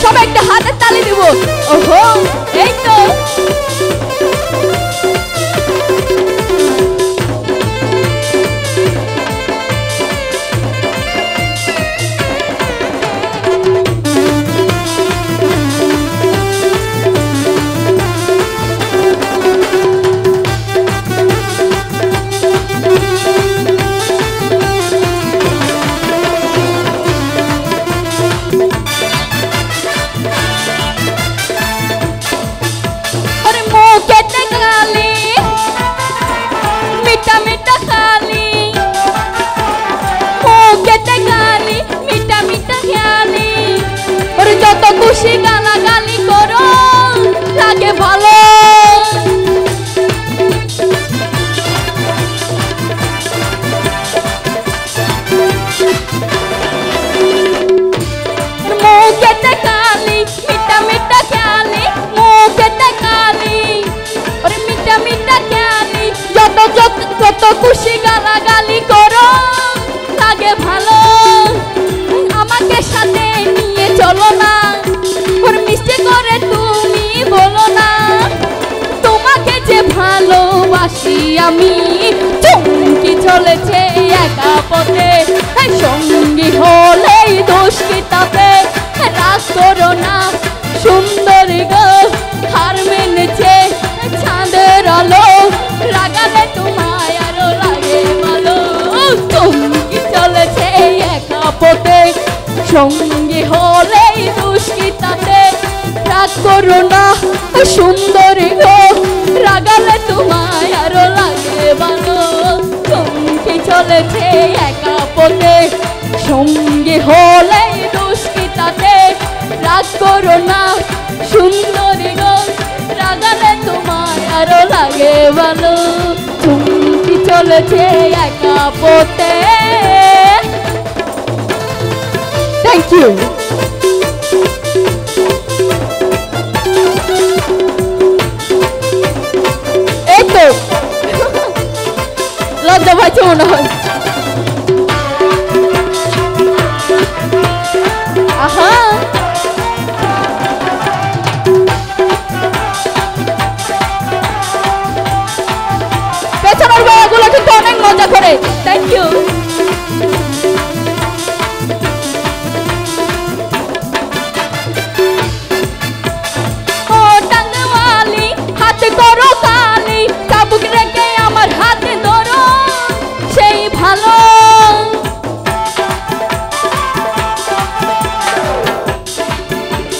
সবাই একটা হাতের তালি দিব। ওহো এই তো খুশি গালাগালি করো লাগে ভালো মুখেতে কালি মিঠা মিঠা খেয়ালি মুখেতে কালি ওরে মিঠা মিঠা খেয়ালি যত যত যত খুশি গালাগালি করো লাগে ভালো আমাকে সাথে নিয়ে চলো না মিষ্টি করে তুমি বলো না তোমাকে যে ভালোবাসি আমি চমকি চলেছে একা পথে সঙ্গী হলেই দোষ কি তাতে রাগ করো না সুন্দর গো হার মেনেছে চাঁদের আলো লাগালে তোমায় আরো লাগে ভালো চমকি চলেছে একা পথে সঙ্গী হলেই দোষ কি তাতে রাগ করো না সুন্দর গো রাগালে তোমায় আরো লাগে ভালো চমকে চলেছে একা পথে সঙ্গী হলে দোষ কি তাতে রাগ করো না সুন্দর গো রাগালে তোমায় আরো লাগে ভালো চমকে চলেছে একা পথে। Thank you. লজ্জা পাইছে মনে হয়।